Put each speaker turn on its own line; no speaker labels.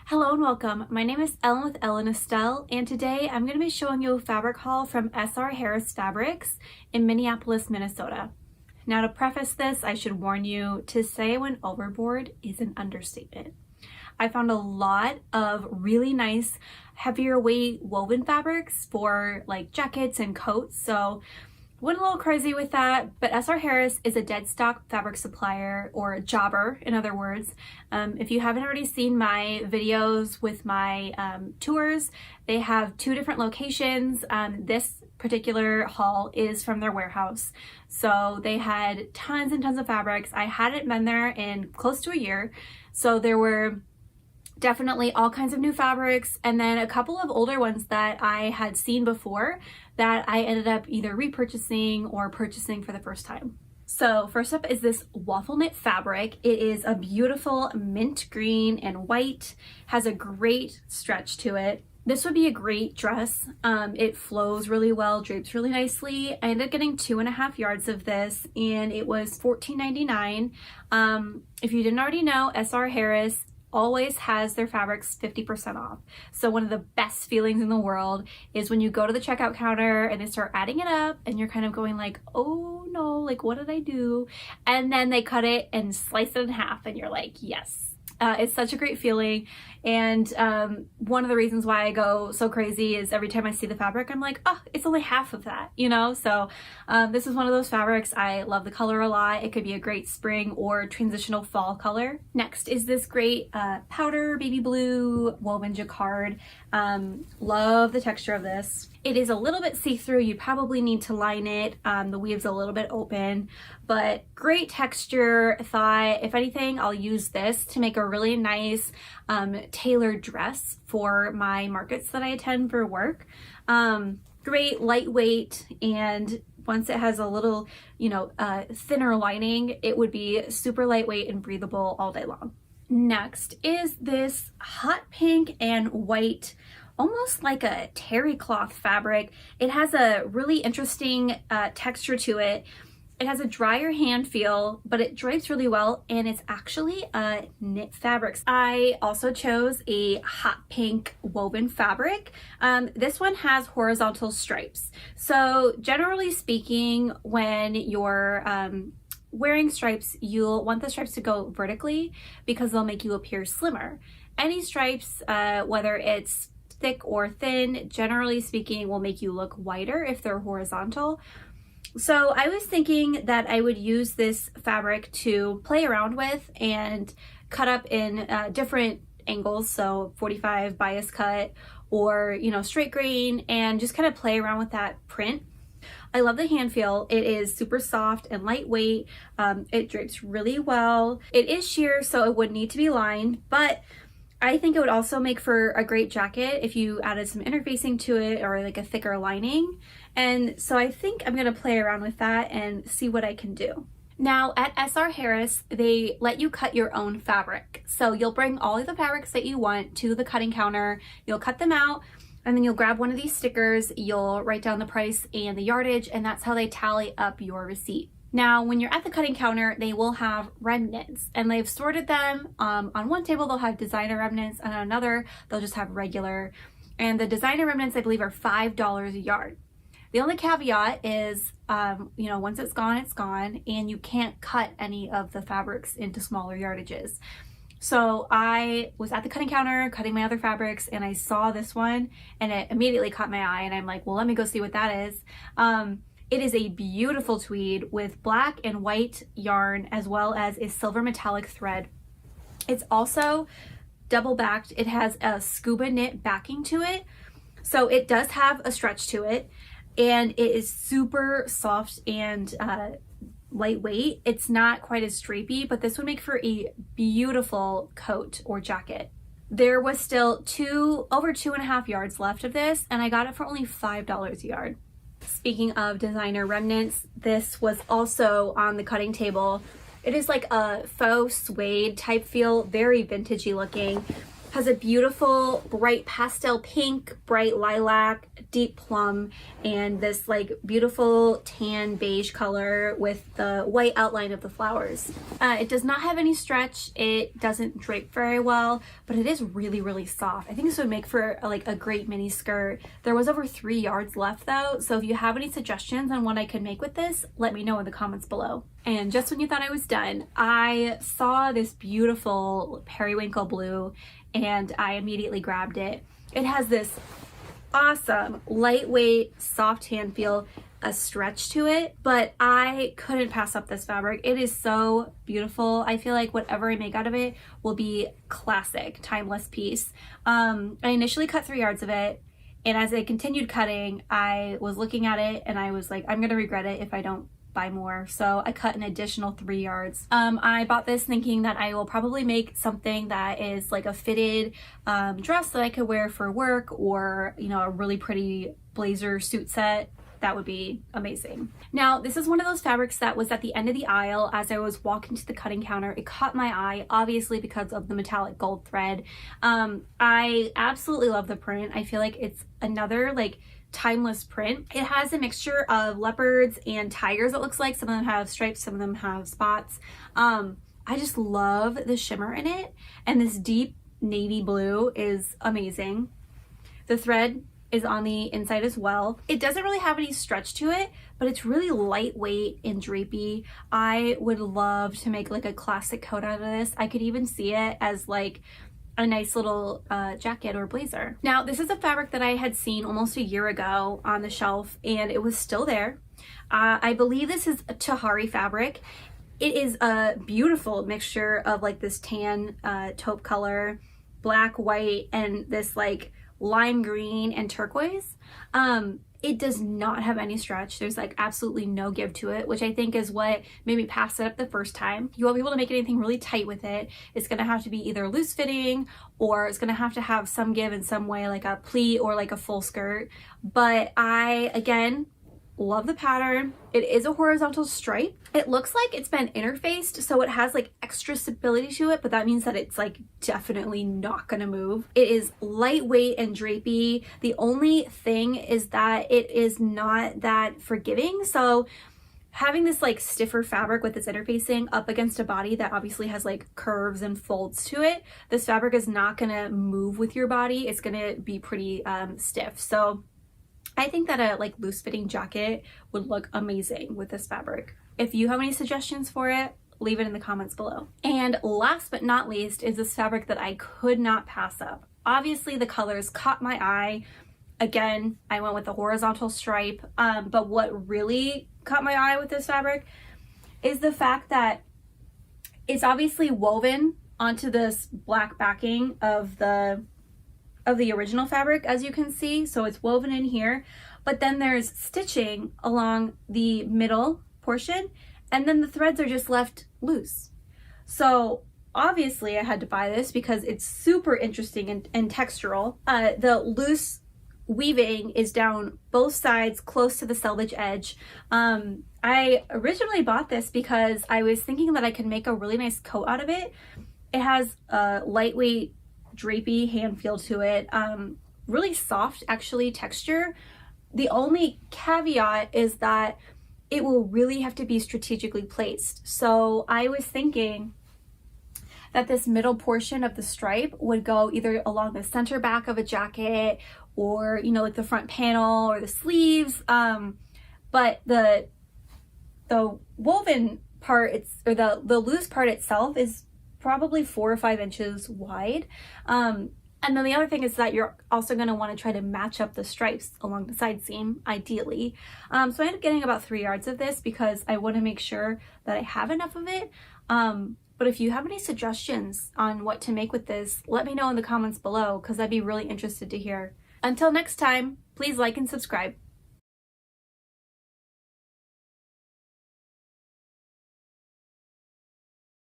Hello and welcome. My name is Ellen with Ellen Estelle, and today I'm going to be showing you a fabric haul from Tahari Fabrics in Minneapolis, Minnesota. Now, to preface this, I should warn you, to say I went overboard is an understatement. I found a lot of really nice heavier weight woven fabrics for like jackets and coats, so went a little crazy with that. But S.R. Harris is a dead stock fabric supplier, or a jobber in other words. If you haven't already seen my videos with my tours, they have two different locations. This particular haul is from their warehouse. So they had tons and tons of fabrics. I hadn't been there in close to a year, so there were definitely all kinds of new fabrics, and then a couple of older ones that I had seen before that I ended up either repurchasing or purchasing for the first time. So first up is this waffle knit fabric. It is a beautiful mint green and white, has a great stretch to it. This would be a great dress. It flows really well, drapes really nicely. I ended up getting 2.5 yards of this, and it was $14.99. If you didn't already know, S.R. Harris always has their fabrics 50% off. So one of the best feelings in the world is when you go to the checkout counter and they start adding it up and you're kind of going like, oh no, like what did I do? And then they cut it and slice it in half and you're like, yes. It's such a great feeling, and one of the reasons why I go so crazy is every time I see the fabric I'm like, oh, it's only half of that, you know? So this is one of those fabrics. I love the color a lot. It could be a great spring or transitional fall color. Next is this great powder baby blue woven jacquard. Love the texture of this. It is a little bit see-through. You probably need to line it. The weave's a little bit open, but great texture. Thought if anything, I'll use this to make a really nice tailored dress for my markets that I attend for work. Great lightweight, and once it has a little, thinner lining, it would be super lightweight and breathable all day long. Next is this hot pink and white, almost like a terry cloth fabric. It has a really interesting texture to it. It has a drier hand feel, but it drapes really well, and it's actually a knit fabric. I also chose a hot pink woven fabric. This one has horizontal stripes. So generally speaking, when you're wearing stripes, you'll want the stripes to go vertically because they'll make you appear slimmer. Any stripes, whether it's thick or thin, generally speaking, will make you look wider if they're horizontal. So I was thinking that I would use this fabric to play around with and cut up in different angles, so 45 bias cut or straight grain, and just kind of play around with that print. I love the hand feel. It is super soft and lightweight. It drapes really well. It is sheer, so it would need to be lined, but I think it would also make for a great jacket if you added some interfacing to it or like a thicker lining. And so I think I'm going to play around with that and see what I can do. Now at S.R. Harris, they let you cut your own fabric. So you'll bring all of the fabrics that you want to the cutting counter, you'll cut them out, and then you'll grab one of these stickers, you'll write down the price and the yardage, and that's how they tally up your receipt. Now, when you're at the cutting counter, they will have remnants, and they've sorted them. On one table, they'll have designer remnants, and on another, they'll just have regular. And the designer remnants, I believe, are $5 a yard. The only caveat is, once it's gone, and you can't cut any of the fabrics into smaller yardages. So I was at the cutting counter cutting my other fabrics, and I saw this one, and it immediately caught my eye, and I'm like, well, let me go see what that is. It is a beautiful tweed with black and white yarn as well as a silver metallic thread. It's also double backed. It has a scuba knit backing to it. So it does have a stretch to it, and it is super soft and lightweight. It's not quite as drapey, but this would make for a beautiful coat or jacket. There was still over 2.5 yards left of this, and I got it for only $5 a yard. Speaking of designer remnants, this was also on the cutting table. It is like a faux suede type feel, very vintagey looking. Has a beautiful bright pastel pink, bright lilac, deep plum, and this like beautiful tan beige color with the white outline of the flowers. It does not have any stretch. It doesn't drape very well, but it is really, really soft. I think this would make for like a great mini skirt. There was over 3 yards left though, so if you have any suggestions on what I could make with this, let me know in the comments below. And just when you thought I was done, I saw this beautiful periwinkle blue and I immediately grabbed it. It has this awesome lightweight soft hand feel, a stretch to it, but I couldn't pass up this fabric. It is so beautiful. I feel like whatever I make out of it will be classic, timeless piece. I initially cut 3 yards of it, and as I continued cutting, I was looking at it and I was like, I'm gonna regret it if I don't buy more. So I cut an additional 3 yards. I bought this thinking that I will probably make something that is like a fitted dress that I could wear for work, or you know, a really pretty blazer suit set. That would be amazing. Now, this is one of those fabrics that was at the end of the aisle as I was walking to the cutting counter. It caught my eye, obviously because of the metallic gold thread. I absolutely love the print. I feel like it's another like timeless print. It has a mixture of leopards and tigers, it looks like. Some of them have stripes, some of them have spots. I just love the shimmer in it, and this deep navy blue is amazing. The thread is on the inside as well. It doesn't really have any stretch to it, but it's really lightweight and drapey. I would love to make like a classic coat out of this. I could even see it as like a nice little jacket or blazer. Now, this is a fabric that I had seen almost a year ago on the shelf and it was still there. I believe this is a Tahari Fabric. It is a beautiful mixture of like this tan taupe color, black, white, and this like lime green and turquoise. It does not have any stretch. There's like absolutely no give to it, which I think is what made me pass it up the first time. You won't be able to make anything really tight with it. It's gonna have to be either loose fitting or it's gonna have to have some give in some way, like a pleat or like a full skirt. But I, again, love the pattern. It is a horizontal stripe. It looks like it's been interfaced, so it has like extra stability to it, but that means that it's like definitely not gonna move. It is lightweight and drapey. The only thing is that it is not that forgiving. So having this like stiffer fabric with this interfacing up against a body that obviously has like curves and folds to it, this fabric is not gonna move with your body. It's gonna be pretty stiff. So I think that a like loose fitting jacket would look amazing with this fabric. If you have any suggestions for it, leave it in the comments below. And last but not least is this fabric that I could not pass up. Obviously the colors caught my eye. Again, I went with the horizontal stripe, but what really caught my eye with this fabric is the fact that it's obviously woven onto this black backing of the original fabric, as you can see. So it's woven in here, but then there's stitching along the middle portion, and then the threads are just left loose. So obviously I had to buy this because it's super interesting and textural. The loose weaving is down both sides close to the selvage edge. I originally bought this because I was thinking that I could make a really nice coat out of it. It has a lightweight drapey hand feel to it, really soft actually texture. The only caveat is that it will really have to be strategically placed. So I was thinking that this middle portion of the stripe would go either along the center back of a jacket or, you know, like the front panel or the sleeves. But the woven part, or the loose part itself is probably 4 or 5 inches wide. And then the other thing is that you're also going to want to try to match up the stripes along the side seam, ideally. So I ended up getting about 3 yards of this because I want to make sure that I have enough of it. But if you have any suggestions on what to make with this, let me know in the comments below because I'd be really interested to hear. Until next time, please like and subscribe.